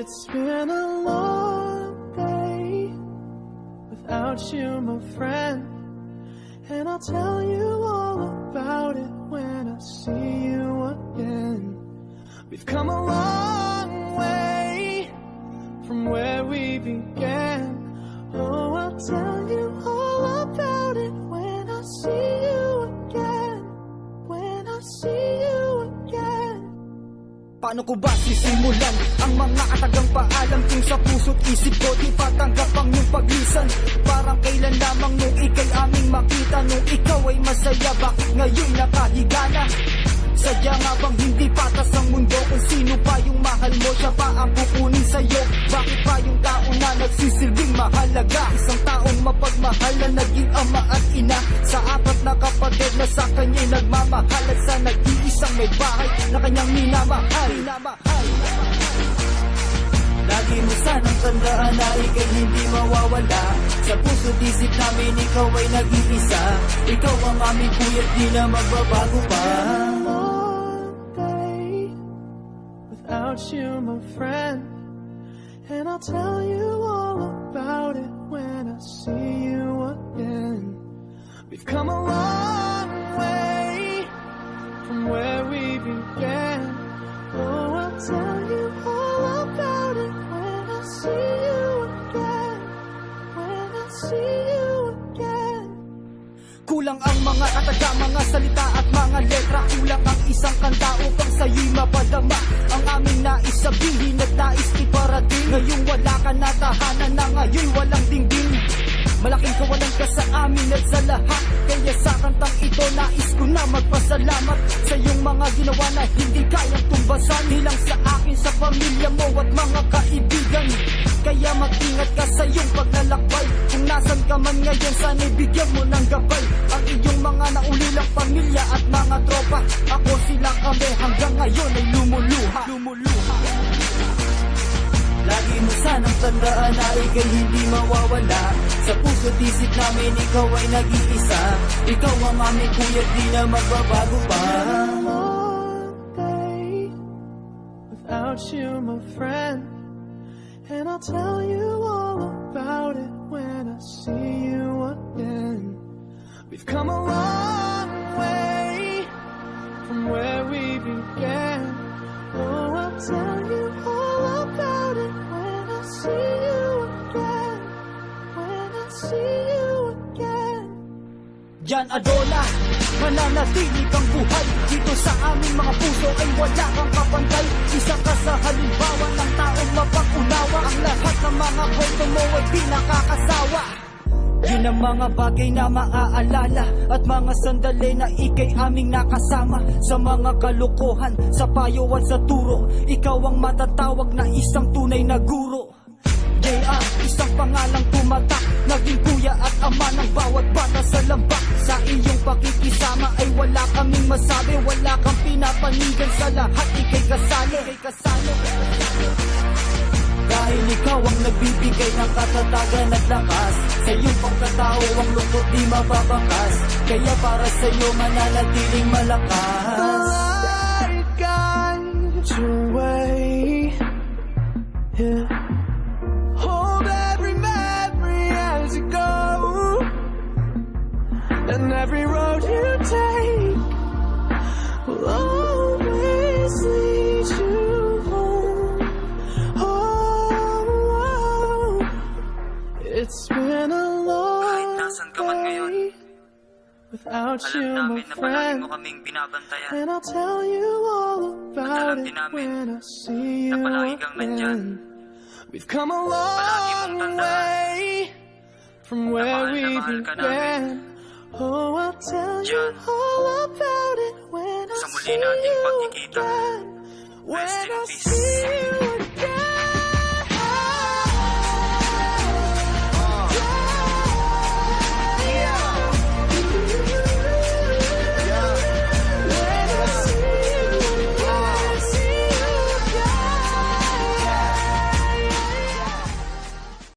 It's been a long day without you, my friend, and I'll tell you all about it when I see you again. We've come a long way from where we began. Oh, I'll tell you all about it when I see you again. When I see you again. Paano ko ba sisimulan ang mga katagang paalam kung sa puso't isip ko di patanggap ang iyong paglisan? Parang kailan lamang nung ika'y aming makita, nung ikaw ay masaya, bakit ngayon nakahiga na? Sadya nga bang hindi patas ang mundo kung sino pa yung mahal mo, siya pa ang kukunin sa'yo? Bakit pa yung tao na nagsisilbing mahalaga? Isang taong mapagmahal na naging ama at ina sa apat na kapatid na sa kanya'y nagmamahal, at sa nag-iisang may bahay na kanyang minamahal. Lagi mo sanang tandaan na ika'y hindi mawawala. Sa puso't isip namin ikaw ay nag-iisa. Ikaw ang aming kuya't di na magbabago pa. Without you, my friend, and I'll tell you all about it when I see you again. We've come a long way from where we began. Oh, I'll tell you all about it when I see you again. When I see you again. Kulang ang mga kataga, mga salita at mga letra. Kulang ang isang kanta upang sa'yo'y mapadama ang aming nais sabihin at nais iparating. Ngayong wala ka na, tahanan na ngayon walang dingding. Malaking kawalan ka sa amin at sa lahat, kaya sa kantang ito nais ko na magpasalamat sa iyong mga ginawa na hindi kayang tumbasan. Hilang sa akin, sa pamilya mo at mga kaibigan. Kaya mag-ingat ka sa iyong paglalakbay. Kung nasan ka man ngayon, sana'y bigyan mo ng gabay ang iyong mga naulilang pamilya at mga tropa. Ako sila kami hanggang ngayon ay lumuluha. Lagi mo sanang tandaan na ika'y hindi mawawala. Sa puso't isip namin ikaw ay nag-iisa. Ikaw ang aming kuya't di na magbabago pa. Without you, my friend, and I'll tell you all about it when I see you again. We've come a long way from where we began. Oh, I'll tell you all about it when I see you again. When I see you again. Jan Adola, mananatili kang buhay. Dito sa aming mga puso ay wala kang kapantay. Isa ka sa halimbawa ng taong mapag-unawa. Ang lahat ng mga kwento mo ay di nakakasawa. Yun ang mga bagay na maaalala at mga sandali na ika'y aming nakasama. Sa mga kalokohan, sa payo at sa turo, ikaw ang matatawag na isang tunay na guro. JR, isang pangalang tumatak, naging kuya at ama ng bawat bata sa lambak. Sa iyong pakikisama ay wala kaming masabi, wala kang pinapanigan, sa lahat ika'y kasali. Dahil ikaw ang nagbibigay ng katatagan at lakas, sa iyong pagkatao ang lungkot di mababakas. Kaya para sa iyo mananatiling malakas. The light guides your way, yeah. Hold every memory as you go, and every road you take will always lead you home. Oh, it's been a long day without you, my friend, and I'll tell you all about it when I see you again. We've come a long way from where we began. Oh, I'll tell you all about it when I see you again. When I see you